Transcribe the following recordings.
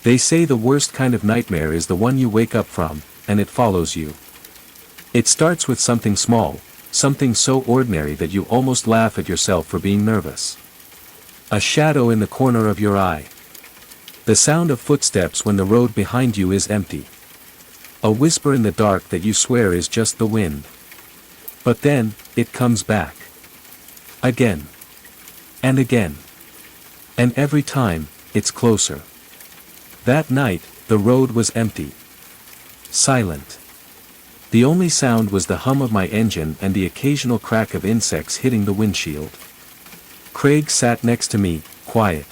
They say the worst kind of nightmare is the one you wake up from, and it follows you. It starts with something small, something so ordinary that you almost laugh at yourself for being nervous. A shadow in the corner of your eye. The sound of footsteps when the road behind you is empty. A whisper in the dark that you swear is just the wind. But then, it comes back. Again. And again. And every time, it's closer. That night, the road was empty. Silent. The only sound was the hum of my engine and the occasional crack of insects hitting the windshield. Craig sat next to me, quiet.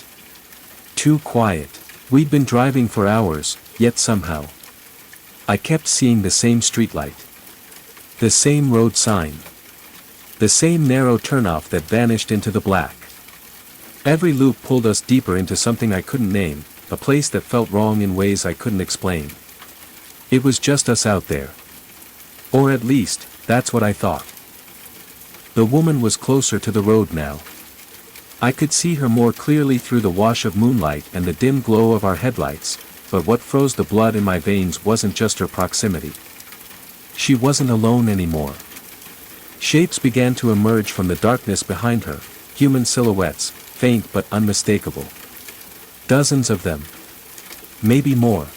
Too quiet. We'd been driving for hours, yet somehow I kept seeing the same streetlight. The same road sign. The same narrow turnoff that vanished into the black. Every loop pulled us deeper into something I couldn't name, a place that felt wrong in ways I couldn't explain. It was just us out there. Or at least, that's what I thought. The woman was closer to the road now. I could see her more clearly through the wash of moonlight and the dim glow of our headlights, but what froze the blood in my veins wasn't just her proximity. She wasn't alone anymore. Shapes began to emerge from the darkness behind her, human silhouettes, faint but unmistakable. Dozens of them. Maybe more.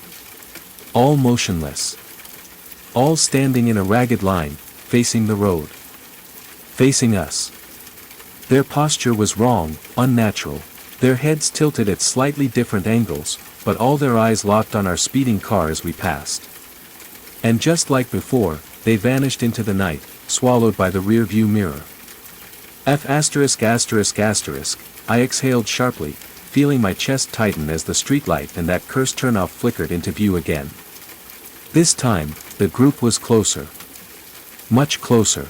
All motionless. All standing in a ragged line, facing the road. Facing us. Their posture was wrong, unnatural, their heads tilted at slightly different angles, but all their eyes locked on our speeding car as we passed. And just like before, they vanished into the night, swallowed by the rear-view mirror. I exhaled sharply, feeling my chest tighten as the streetlight and that cursed turnoff flickered into view again. This time, the group was closer. Much closer.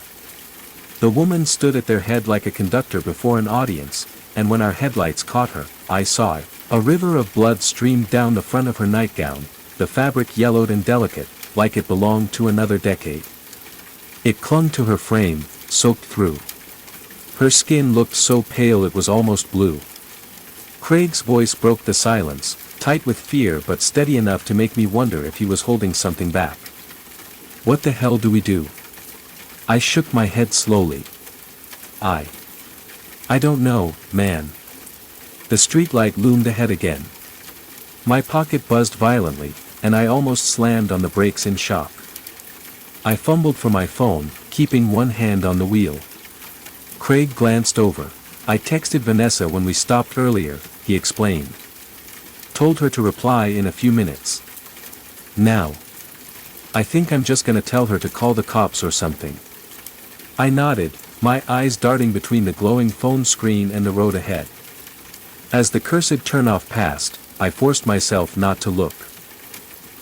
The woman stood at their head like a conductor before an audience, and when our headlights caught her, I saw it. A river of blood streamed down the front of her nightgown, the fabric yellowed and delicate, like it belonged to another decade. It clung to her frame, soaked through. Her skin looked so pale it was almost blue. Craig's voice broke the silence, tight with fear but steady enough to make me wonder if he was holding something back. What the hell do we do? I shook my head slowly. I don't know, man. The streetlight loomed ahead again. My pocket buzzed violently, and I almost slammed on the brakes in shock. I fumbled for my phone, keeping one hand on the wheel. Craig glanced over. I texted Vanessa when we stopped earlier, he explained. Told her to reply in a few minutes. Now. I think I'm just gonna tell her to call the cops or something. I nodded, my eyes darting between the glowing phone screen and the road ahead. As the cursed turnoff passed, I forced myself not to look.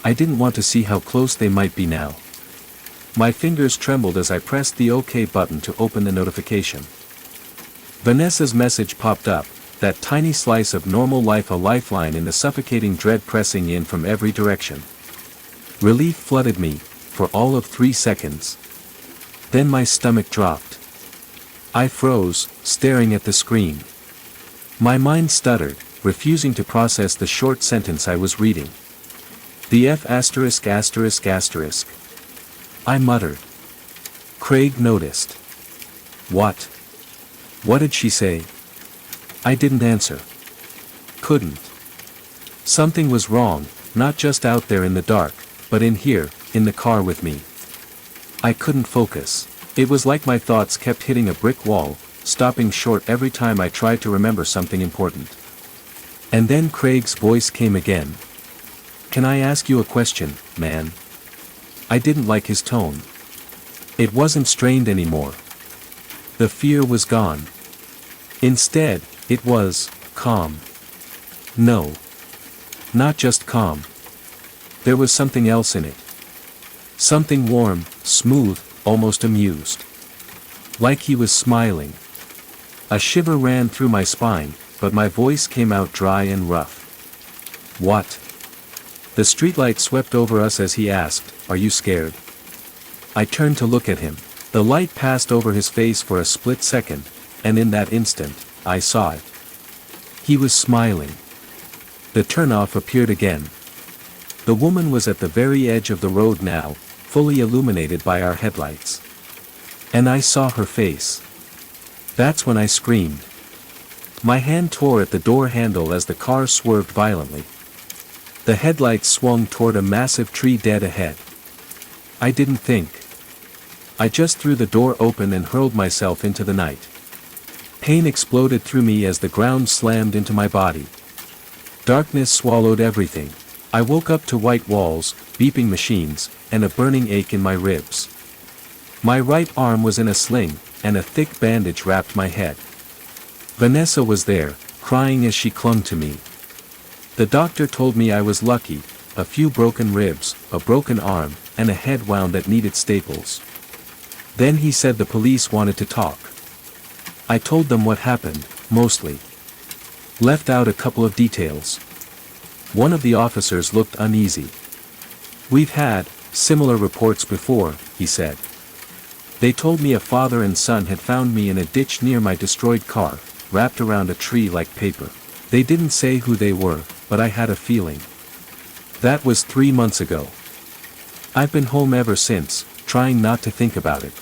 I didn't want to see how close they might be now. My fingers trembled as I pressed the OK button to open the notification. Vanessa's message popped up, that tiny slice of normal life, a lifeline in the suffocating dread pressing in from every direction. Relief flooded me, for all of 3 seconds. Then my stomach dropped. I froze, staring at the screen. My mind stuttered, refusing to process the short sentence I was reading. The F*******. I muttered. Craig noticed. What? What did she say? I didn't answer. Couldn't. Something was wrong, not just out there in the dark, but in here, in the car with me. I couldn't focus. It was like my thoughts kept hitting a brick wall, stopping short every time I tried to remember something important. And then Craig's voice came again. Can I ask you a question, man? I didn't like his tone. It wasn't strained anymore. The fear was gone. Instead, it was calm. No. Not just calm. There was something else in it. Something warm, smooth, almost amused. Like he was smiling. A shiver ran through my spine, but my voice came out dry and rough. What? The streetlight swept over us as he asked, "Are you scared?" I turned to look at him. The light passed over his face for a split second, and in that instant, I saw it. He was smiling. The turnoff appeared again. The woman was at the very edge of the road now, fully illuminated by our headlights. And I saw her face. That's when I screamed. My hand tore at the door handle as the car swerved violently. The headlights swung toward a massive tree dead ahead. I didn't think. I just threw the door open and hurled myself into the night. Pain exploded through me as the ground slammed into my body. Darkness swallowed everything. I woke up to white walls, beeping machines, and a burning ache in my ribs. My right arm was in a sling, and a thick bandage wrapped my head. Vanessa was there, crying as she clung to me. The doctor told me I was lucky, a few broken ribs, a broken arm, and a head wound that needed staples. Then he said the police wanted to talk. I told them what happened, mostly. Left out a couple of details. One of the officers looked uneasy. "We've had similar reports before," he said. "They told me a father and son had found me in a ditch near my destroyed car, wrapped around a tree like paper. They didn't say who they were, but I had a feeling. That was 3 months ago. I've been home ever since, trying not to think about it.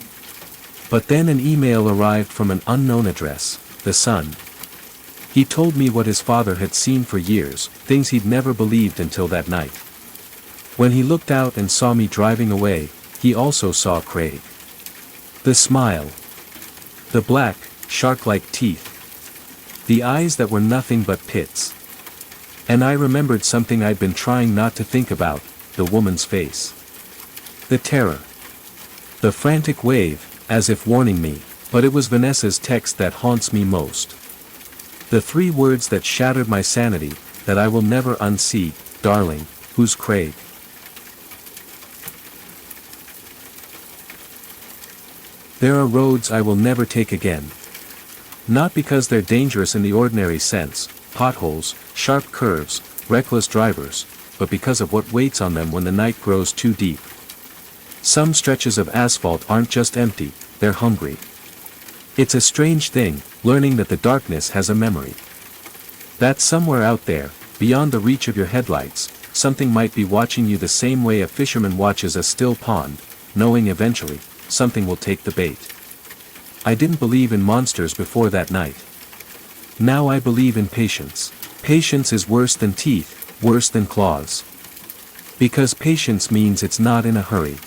But then an email arrived from an unknown address, the son. He told me what his father had seen for years, things he'd never believed until that night. When he looked out and saw me driving away, he also saw Craig. The smile. The black, shark-like teeth. The eyes that were nothing but pits. And I remembered something I'd been trying not to think about, the woman's face. The terror. The frantic wave, as if warning me, but it was Vanessa's text that haunts me most. The 3 words that shattered my sanity, that I will never unsee, "Darling, who's Craig?" There are roads I will never take again. Not because they're dangerous in the ordinary sense, potholes, sharp curves, reckless drivers, but because of what waits on them when the night grows too deep. Some stretches of asphalt aren't just empty, they're hungry. It's a strange thing, learning that the darkness has a memory. That somewhere out there, beyond the reach of your headlights, something might be watching you the same way a fisherman watches a still pond, knowing eventually, something will take the bait. I didn't believe in monsters before that night. Now I believe in patience. Patience is worse than teeth, worse than claws. Because patience means it's not in a hurry.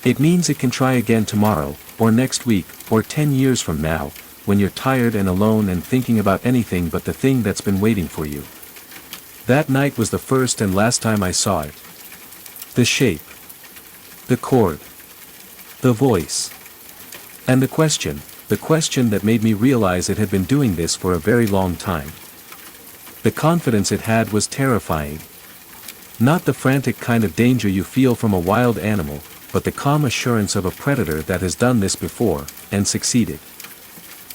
It means it can try again tomorrow, or next week, or 10 years from now, when you're tired and alone and thinking about anything but the thing that's been waiting for you. That night was the first and last time I saw it. The shape. The chord. The voice. And the question that made me realize it had been doing this for a very long time. The confidence it had was terrifying. Not the frantic kind of danger you feel from a wild animal, but the calm assurance of a predator that has done this before, and succeeded.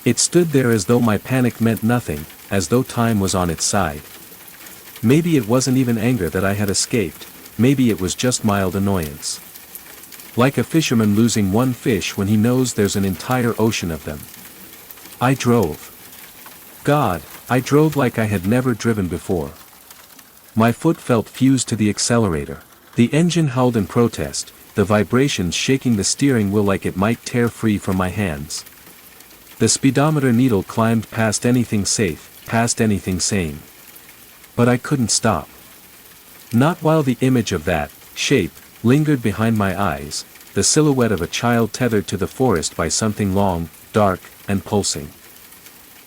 It stood there as though my panic meant nothing, as though time was on its side. Maybe it wasn't even anger that I had escaped, maybe it was just mild annoyance. Like a fisherman losing one fish when he knows there's an entire ocean of them. I drove. God, I drove like I had never driven before. My foot felt fused to the accelerator. The engine howled in protest, the vibrations shaking the steering wheel like it might tear free from my hands. The speedometer needle climbed past anything safe, past anything sane. But I couldn't stop. Not while the image of that shape lingered behind my eyes, the silhouette of a child tethered to the forest by something long, dark, and pulsing.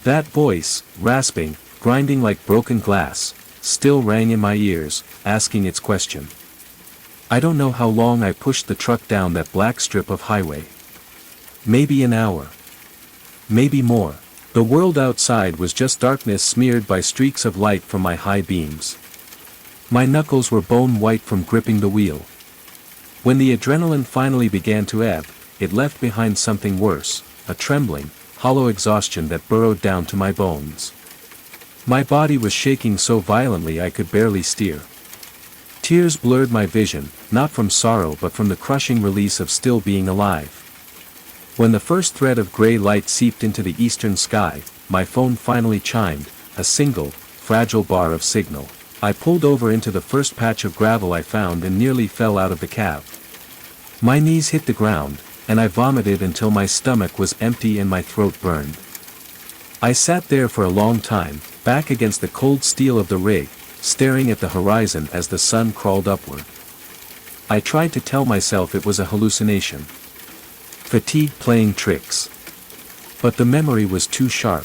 That voice, rasping, grinding like broken glass, still rang in my ears, asking its question. I don't know how long I pushed the truck down that black strip of highway. Maybe an hour. Maybe more. The world outside was just darkness smeared by streaks of light from my high beams. My knuckles were bone white from gripping the wheel. When the adrenaline finally began to ebb, it left behind something worse, a trembling, hollow exhaustion that burrowed down to my bones. My body was shaking so violently I could barely steer. Tears blurred my vision, not from sorrow but from the crushing release of still being alive. When the first thread of gray light seeped into the eastern sky, my phone finally chimed, a single, fragile bar of signal. I pulled over into the first patch of gravel I found and nearly fell out of the cab. My knees hit the ground, and I vomited until my stomach was empty and my throat burned. I sat there for a long time, back against the cold steel of the rig, staring at the horizon as the sun crawled upward. I tried to tell myself it was a hallucination. Fatigue playing tricks. But the memory was too sharp.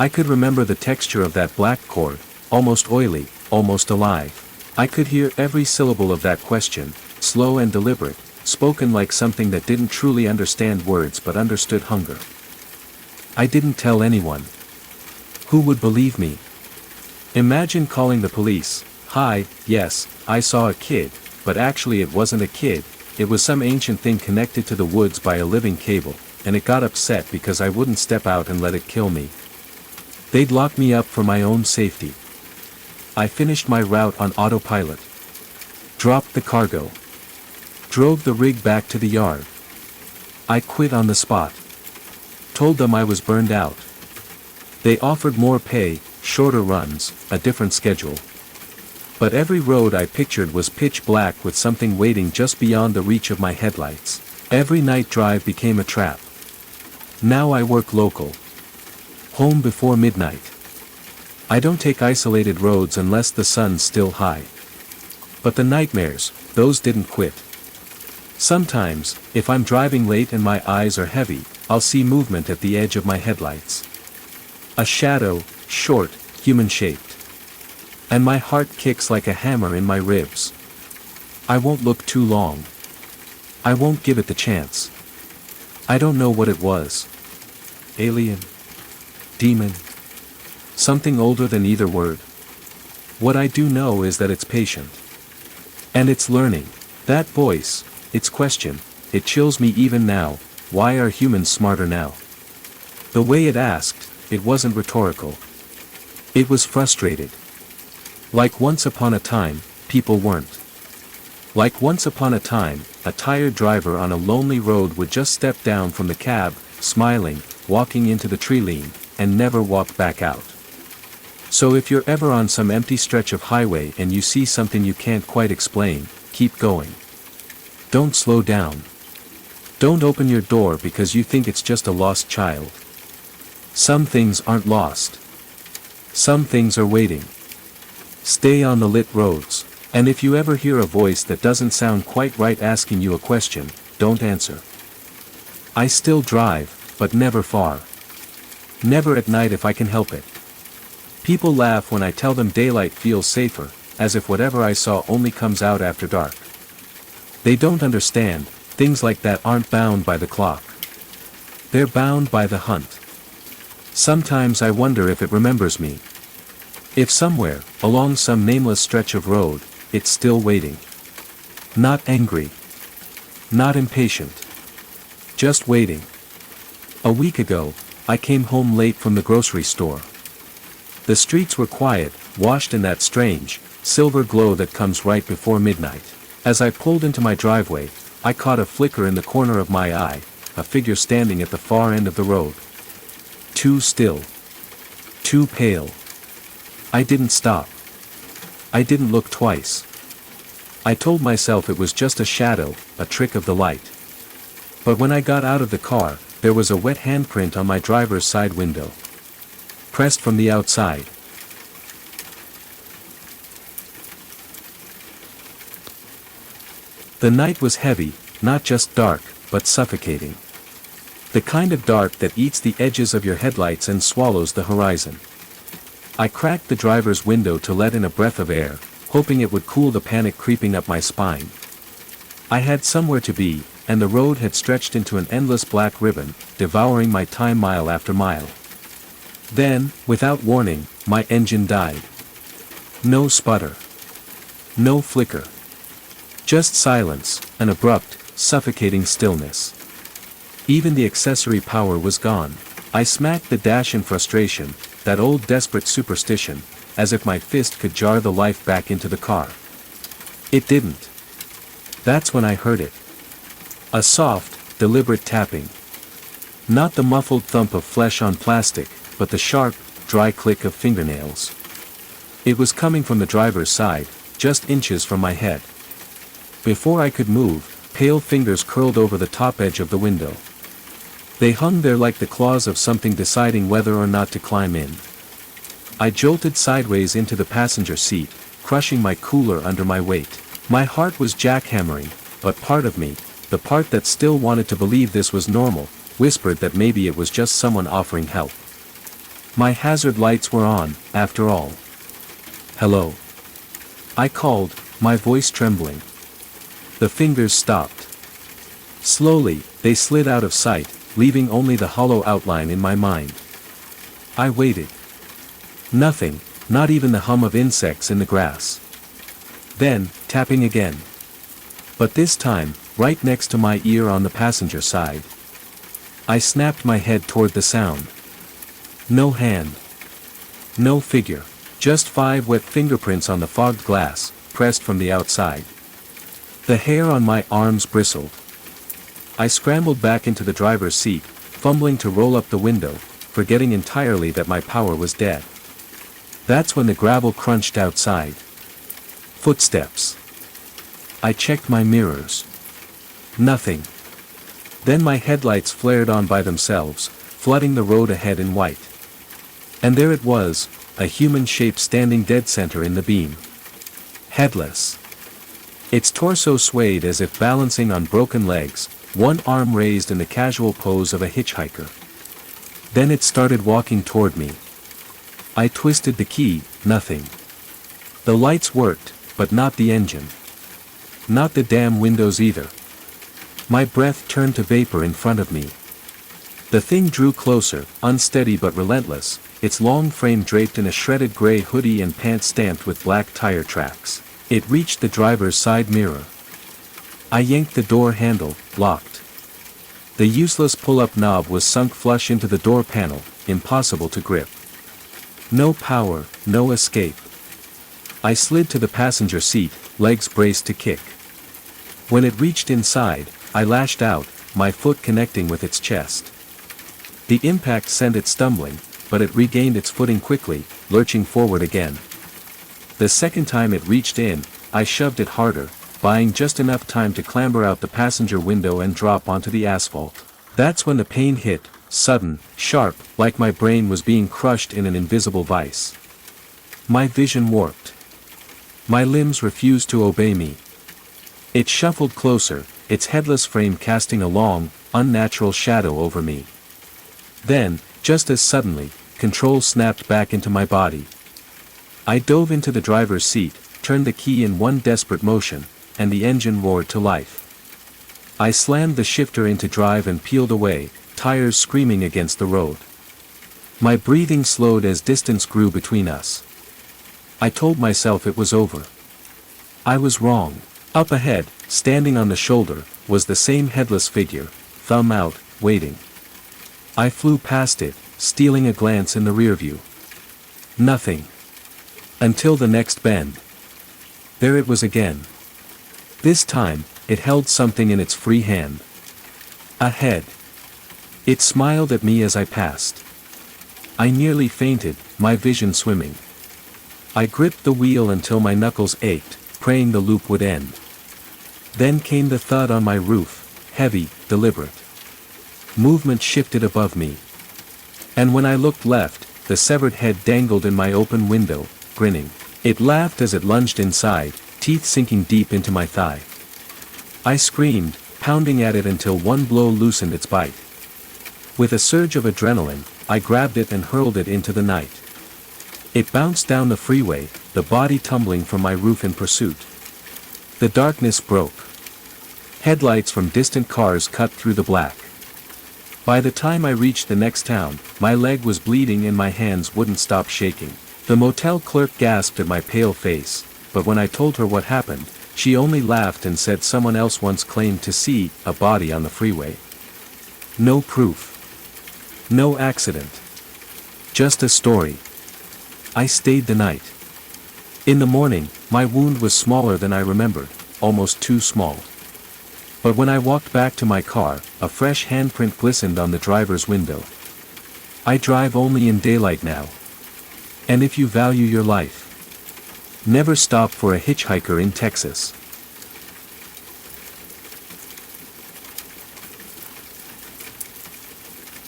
I could remember the texture of that black cord, almost oily, almost alive. I could hear every syllable of that question, slow and deliberate, spoken like something that didn't truly understand words but understood hunger. I didn't tell anyone. Who would believe me? Imagine calling the police. Hi, yes, I saw a kid, but actually it wasn't a kid, it was some ancient thing connected to the woods by a living cable, and it got upset because I wouldn't step out and let it kill me. They'd lock me up for my own safety. I finished my route on autopilot. Dropped the cargo. Drove the rig back to the yard. I quit on the spot. Told them I was burned out. They offered more pay, shorter runs, a different schedule. But every road I pictured was pitch black with something waiting just beyond the reach of my headlights. Every night drive became a trap. Now I work local. Home before midnight. I don't take isolated roads unless the sun's still high. But the nightmares, those didn't quit. Sometimes, if I'm driving late and my eyes are heavy, I'll see movement at the edge of my headlights. A shadow, short, human-shaped. And my heart kicks like a hammer in my ribs. I won't look too long. I won't give it the chance. I don't know what it was. Alien? Demon? Something older than either word. What I do know is that it's patient. And it's learning. That voice, its question, it chills me even now. Why are humans smarter now? The way it asked, it wasn't rhetorical. It was frustrated. Like once upon a time, people weren't. Like once upon a time, a tired driver on a lonely road would just step down from the cab, smiling, walking into the tree line, and never walk back out. So if you're ever on some empty stretch of highway and you see something you can't quite explain, keep going. Don't slow down. Don't open your door because you think it's just a lost child. Some things aren't lost. Some things are waiting. Stay on the lit roads, and if you ever hear a voice that doesn't sound quite right asking you a question, don't answer. I still drive, but never far. Never at night if I can help it. People laugh when I tell them daylight feels safer, as if whatever I saw only comes out after dark. They don't understand, things like that aren't bound by the clock. They're bound by the hunt. Sometimes I wonder if it remembers me. If somewhere, along some nameless stretch of road, it's still waiting. Not angry. Not impatient. Just waiting. A week ago, I came home late from the grocery store. The streets were quiet, washed in that strange, silver glow that comes right before midnight. As I pulled into my driveway, I caught a flicker in the corner of my eye, a figure standing at the far end of the road. Too still. Too pale. I didn't stop. I didn't look twice. I told myself it was just a shadow, a trick of the light. But when I got out of the car, there was a wet handprint on my driver's side window. Pressed from the outside. The night was heavy, not just dark, but suffocating. The kind of dark that eats the edges of your headlights and swallows the horizon. I cracked the driver's window to let in a breath of air, hoping it would cool the panic creeping up my spine. I had somewhere to be, and the road had stretched into an endless black ribbon, devouring my time mile after mile. Then, without warning, my engine died. No sputter. No flicker. Just silence, an abrupt, suffocating stillness. Even the accessory power was gone. I smacked the dash in frustration, that old desperate superstition, as if my fist could jar the life back into the car. It didn't. That's when I heard it. A soft, deliberate tapping. Not the muffled thump of flesh on plastic, but the sharp, dry click of fingernails. It was coming from the driver's side, just inches from my head. Before I could move, pale fingers curled over the top edge of the window. They hung there like the claws of something deciding whether or not to climb in. I jolted sideways into the passenger seat, crushing my cooler under my weight. My heart was jackhammering, but part of me, the part that still wanted to believe this was normal, whispered that maybe it was just someone offering help. My hazard lights were on, after all. "Hello?" I called, my voice trembling. The fingers stopped. Slowly, they slid out of sight, leaving only the hollow outline in my mind. I waited. Nothing, not even the hum of insects in the grass. Then, tapping again. But this time, right next to my ear on the passenger side. I snapped my head toward the sound. No hand. No figure. Just 5 wet fingerprints on the fogged glass, pressed from the outside. The hair on my arms bristled. I scrambled back into the driver's seat, fumbling to roll up the window, forgetting entirely that my power was dead. That's when the gravel crunched outside. Footsteps. I checked my mirrors. Nothing. Then my headlights flared on by themselves, flooding the road ahead in white. And there it was, a human shape standing dead center in the beam. Headless. Its torso swayed as if balancing on broken legs, one arm raised in the casual pose of a hitchhiker. Then it started walking toward me. I twisted the key, nothing. The lights worked, but not the engine. Not the damn windows either. My breath turned to vapor in front of me. The thing drew closer, unsteady but relentless, its long frame draped in a shredded gray hoodie and pants stamped with black tire tracks. It reached the driver's side mirror. I yanked the door handle, locked. The useless pull-up knob was sunk flush into the door panel, impossible to grip. No power, no escape. I slid to the passenger seat, legs braced to kick. When it reached inside, I lashed out, my foot connecting with its chest. The impact sent it stumbling, but it regained its footing quickly, lurching forward again. The second time it reached in, I shoved it harder, buying just enough time to clamber out the passenger window and drop onto the asphalt. That's when the pain hit, sudden, sharp, like my brain was being crushed in an invisible vice. My vision warped. My limbs refused to obey me. It shuffled closer, its headless frame casting a long, unnatural shadow over me. Then, just as suddenly, control snapped back into my body. I dove into the driver's seat, turned the key in one desperate motion, and the engine roared to life. I slammed the shifter into drive and peeled away, tires screaming against the road. My breathing slowed as distance grew between us. I told myself it was over. I was wrong. Up ahead, standing on the shoulder, was the same headless figure, thumb out, waiting. I flew past it, stealing a glance in the rearview. Nothing. Until the next bend. There it was again. This time, it held something in its free hand. A head. It smiled at me as I passed. I nearly fainted, my vision swimming. I gripped the wheel until my knuckles ached, praying the loop would end. Then came the thud on my roof, heavy, deliberate. Movement shifted above me. And when I looked left, the severed head dangled in my open window, grinning. It laughed as it lunged inside, teeth sinking deep into my thigh. I screamed, pounding at it until one blow loosened its bite. With a surge of adrenaline, I grabbed it and hurled it into the night. It bounced down the freeway, the body tumbling from my roof in pursuit. The darkness broke. Headlights from distant cars cut through the black. By the time I reached the next town, my leg was bleeding and my hands wouldn't stop shaking. The motel clerk gasped at my pale face, but when I told her what happened, she only laughed and said someone else once claimed to see a body on the freeway. No proof. No accident. Just a story. I stayed the night. In the morning, my wound was smaller than I remembered, almost too small. But when I walked back to my car, a fresh handprint glistened on the driver's window. I drive only in daylight now. And if you value your life, Never stop for a hitchhiker in Texas.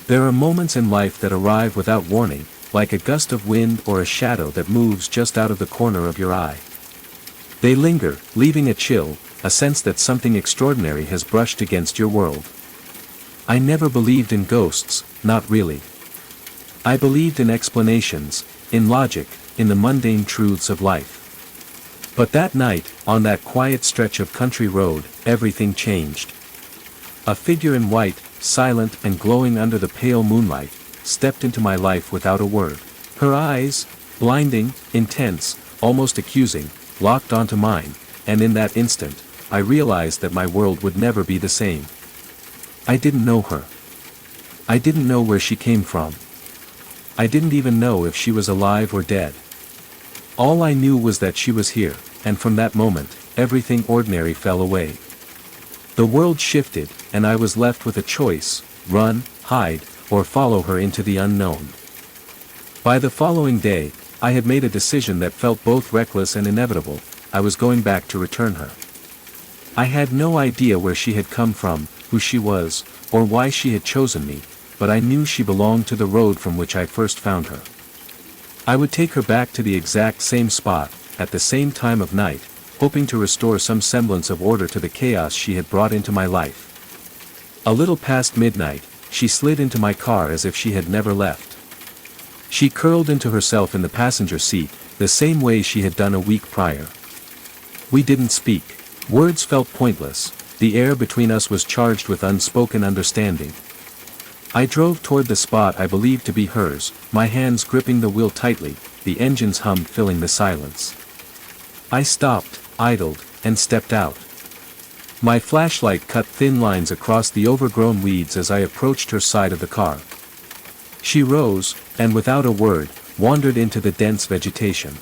There are moments in life that arrive without warning, like a gust of wind or a shadow that moves just out of the corner of your eye. They linger, leaving a chill, a sense that something extraordinary has brushed against your world. I never believed in ghosts, not really. I believed in explanations, in logic, in the mundane truths of life. But that night, on that quiet stretch of country road, everything changed. A figure in white, silent and glowing under the pale moonlight, stepped into my life without a word. Her eyes, blinding, intense, almost accusing, locked onto mine, and in that instant, I realized that my world would never be the same. I didn't know her. I didn't know where she came from. I didn't even know if she was alive or dead. All I knew was that she was here, and from that moment, everything ordinary fell away. The world shifted, and I was left with a choice: run, hide, or follow her into the unknown. By the following day, I had made a decision that felt both reckless and inevitable. I was going back to return her. I had no idea where she had come from, who she was, or why she had chosen me, but I knew she belonged to the road from which I first found her. I would take her back to the exact same spot, at the same time of night, hoping to restore some semblance of order to the chaos she had brought into my life. A little past midnight, she slid into my car as if she had never left. She curled into herself in the passenger seat, the same way she had done a week prior. We didn't speak. Words felt pointless. The air between us was charged with unspoken understanding. I drove toward the spot I believed to be hers, my hands gripping the wheel tightly, the engine's hum filling the silence. I stopped, idled, and stepped out. My flashlight cut thin lines across the overgrown weeds as I approached her side of the car. She rose, and without a word, wandered into the dense vegetation.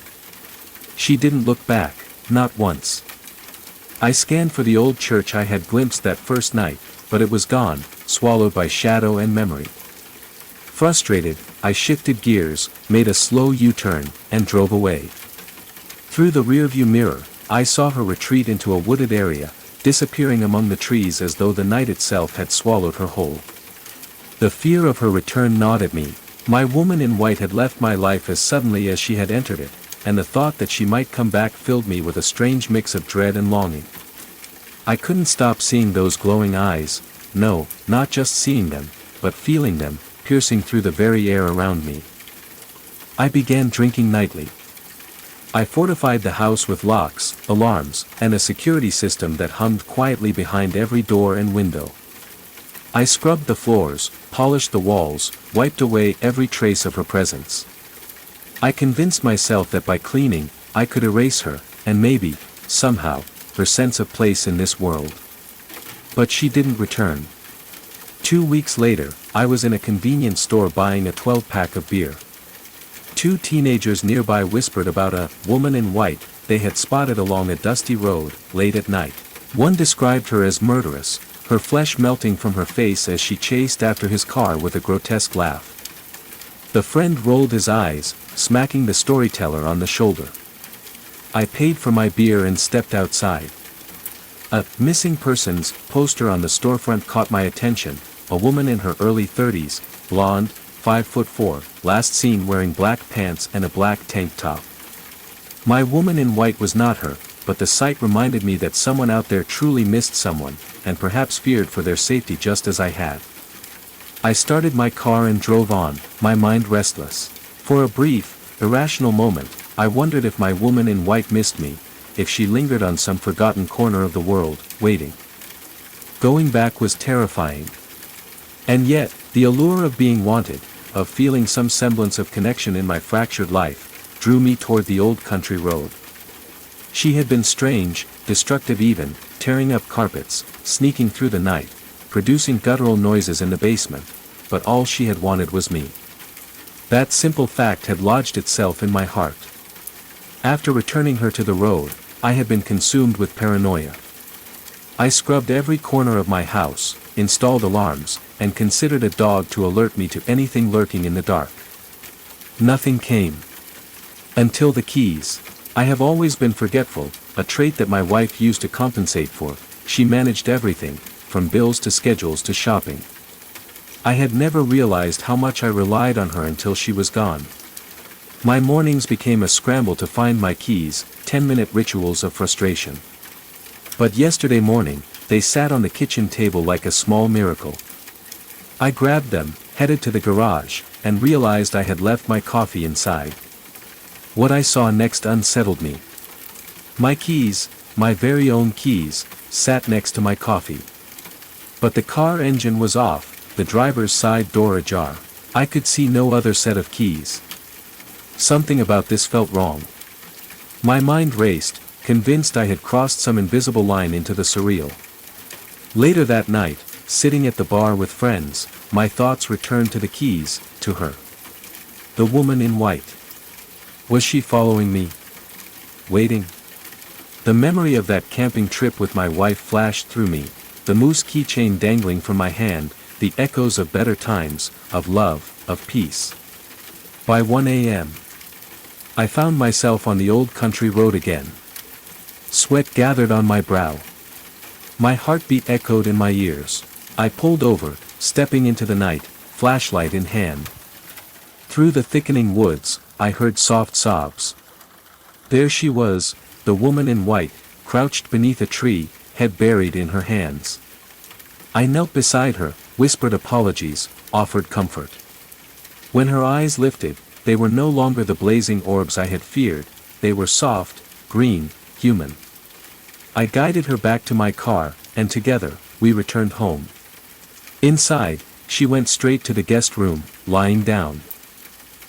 She didn't look back, not once. I scanned for the old church I had glimpsed that first night, but it was gone, swallowed by shadow and memory. Frustrated, I shifted gears, made a slow U-turn, and drove away. Through the rearview mirror, I saw her retreat into a wooded area, disappearing among the trees as though the night itself had swallowed her whole. The fear of her return gnawed at me. My woman in white had left my life as suddenly as she had entered it, and the thought that she might come back filled me with a strange mix of dread and longing. I couldn't stop seeing those glowing eyes, no, not just seeing them, but feeling them, piercing through the very air around me. I began drinking nightly. I fortified the house with locks, alarms, and a security system that hummed quietly behind every door and window. I scrubbed the floors, polished the walls, wiped away every trace of her presence. I convinced myself that by cleaning, I could erase her, and maybe, somehow, her sense of place in this world. But she didn't return. 2 weeks later, I was in a convenience store buying a 12-pack of beer. 2 teenagers nearby whispered about a woman in white they had spotted along a dusty road, late at night. One described her as murderous, her flesh melting from her face as she chased after his car with a grotesque laugh. The friend rolled his eyes, smacking the storyteller on the shoulder. I paid for my beer and stepped outside. A missing persons poster on the storefront caught my attention, a woman in her early 30s, blonde, 5'4", last seen wearing black pants and a black tank top. My woman in white was not her, but the sight reminded me that someone out there truly missed someone, and perhaps feared for their safety just as I had. I started my car and drove on, my mind restless. For a brief, irrational moment, I wondered if my woman in white missed me, if she lingered on some forgotten corner of the world, waiting. Going back was terrifying. And yet, the allure of being wanted, of feeling some semblance of connection in my fractured life, drew me toward the old country road. She had been strange, destructive even, tearing up carpets, sneaking through the night, producing guttural noises in the basement, but all she had wanted was me. That simple fact had lodged itself in my heart. After returning her to the road, I had been consumed with paranoia. I scrubbed every corner of my house, installed alarms, and considered a dog to alert me to anything lurking in the dark. Nothing came. Until the keys. I have always been forgetful, a trait that my wife used to compensate for. She managed everything, from bills to schedules to shopping. I had never realized how much I relied on her until she was gone. My mornings became a scramble to find my keys, 10-minute rituals of frustration. But yesterday morning, they sat on the kitchen table like a small miracle. I grabbed them, headed to the garage, and realized I had left my coffee inside. What I saw next unsettled me. My keys, my very own keys, sat next to my coffee. But the car engine was off, the driver's side door ajar. I could see no other set of keys. Something about this felt wrong. My mind raced, convinced I had crossed some invisible line into the surreal. Later that night, sitting at the bar with friends, my thoughts returned to the keys, to her. The woman in white. Was she following me? Waiting? The memory of that camping trip with my wife flashed through me, the moose keychain dangling from my hand, the echoes of better times, of love, of peace. By 1 a.m. I found myself on the old country road again. Sweat gathered on my brow. My heartbeat echoed in my ears. I pulled over, stepping into the night, flashlight in hand. Through the thickening woods, I heard soft sobs. There she was, the woman in white, crouched beneath a tree, head buried in her hands. I knelt beside her, whispered apologies, offered comfort. When her eyes lifted, they were no longer the blazing orbs I had feared, they were soft, green, human. I guided her back to my car, and together, we returned home. Inside, she went straight to the guest room, lying down.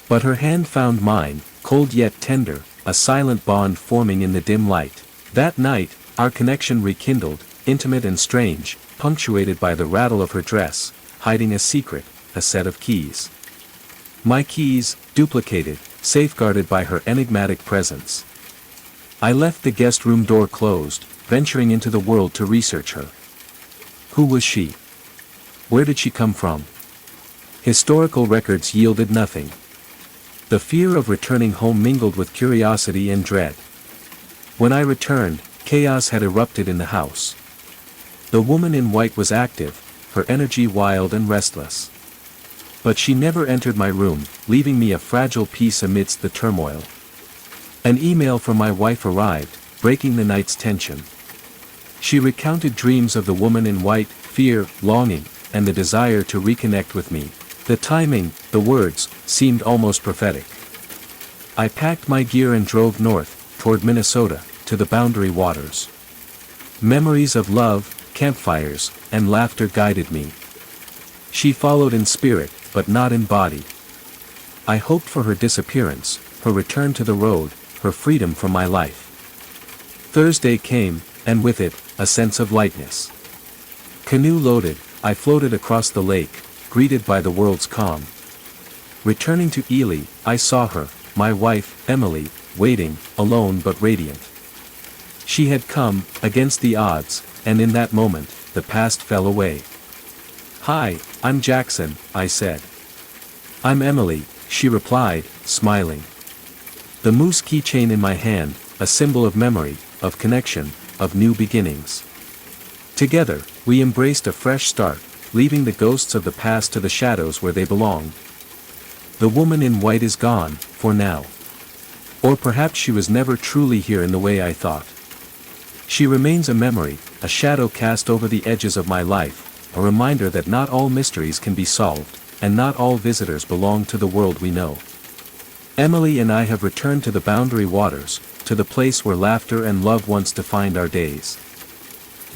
But her hand found mine, cold yet tender, a silent bond forming in the dim light. That night, our connection rekindled, intimate and strange, punctuated by the rattle of her dress, hiding a secret, a set of keys. My keys, duplicated, safeguarded by her enigmatic presence. I left the guest room door closed, venturing into the world to research her. Who was she? Where did she come from? Historical records yielded nothing. The fear of returning home mingled with curiosity and dread. When I returned, chaos had erupted in the house. The woman in white was active, her energy wild and restless. But she never entered my room, leaving me a fragile piece amidst the turmoil. An email from my wife arrived, breaking the night's tension. She recounted dreams of the woman in white, fear, longing, and the desire to reconnect with me. The timing, the words, seemed almost prophetic. I packed my gear and drove north, toward Minnesota, to the Boundary Waters. Memories of love, campfires, and laughter guided me. She followed in spirit, but not in body. I hoped for her disappearance, her return to the road, her freedom from my life. Thursday came, and with it, a sense of lightness. Canoe loaded, I floated across the lake, greeted by the world's calm. Returning to Eerie, I saw her, my wife, Emily, waiting, alone but radiant. She had come, against the odds, and in that moment, the past fell away. "Hi, I'm Jackson," I said. "I'm Emily," she replied, smiling. The moose keychain in my hand, a symbol of memory, of connection, of new beginnings. Together, we embraced a fresh start, leaving the ghosts of the past to the shadows where they belonged. The woman in white is gone, for now. Or perhaps she was never truly here in the way I thought. She remains a memory, a shadow cast over the edges of my life, a reminder that not all mysteries can be solved, and not all visitors belong to the world we know. Emily and I have returned to the Boundary Waters, to the place where laughter and love once defined our days.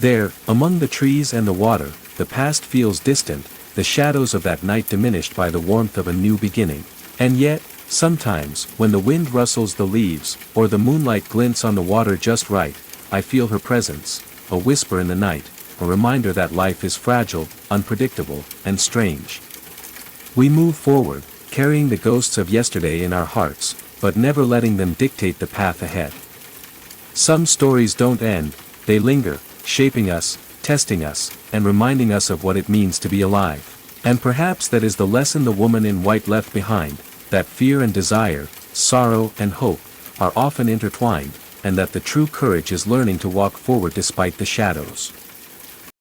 There, among the trees and the water, the past feels distant, the shadows of that night diminished by the warmth of a new beginning. And yet, sometimes, when the wind rustles the leaves, or the moonlight glints on the water just right, I feel her presence, a whisper in the night, a reminder that life is fragile, unpredictable, and strange. We move forward, carrying the ghosts of yesterday in our hearts, but never letting them dictate the path ahead. Some stories don't end, they linger, shaping us, testing us, and reminding us of what it means to be alive. And perhaps that is the lesson the woman in white left behind, that fear and desire, sorrow and hope, are often intertwined, and that the true courage is learning to walk forward despite the shadows.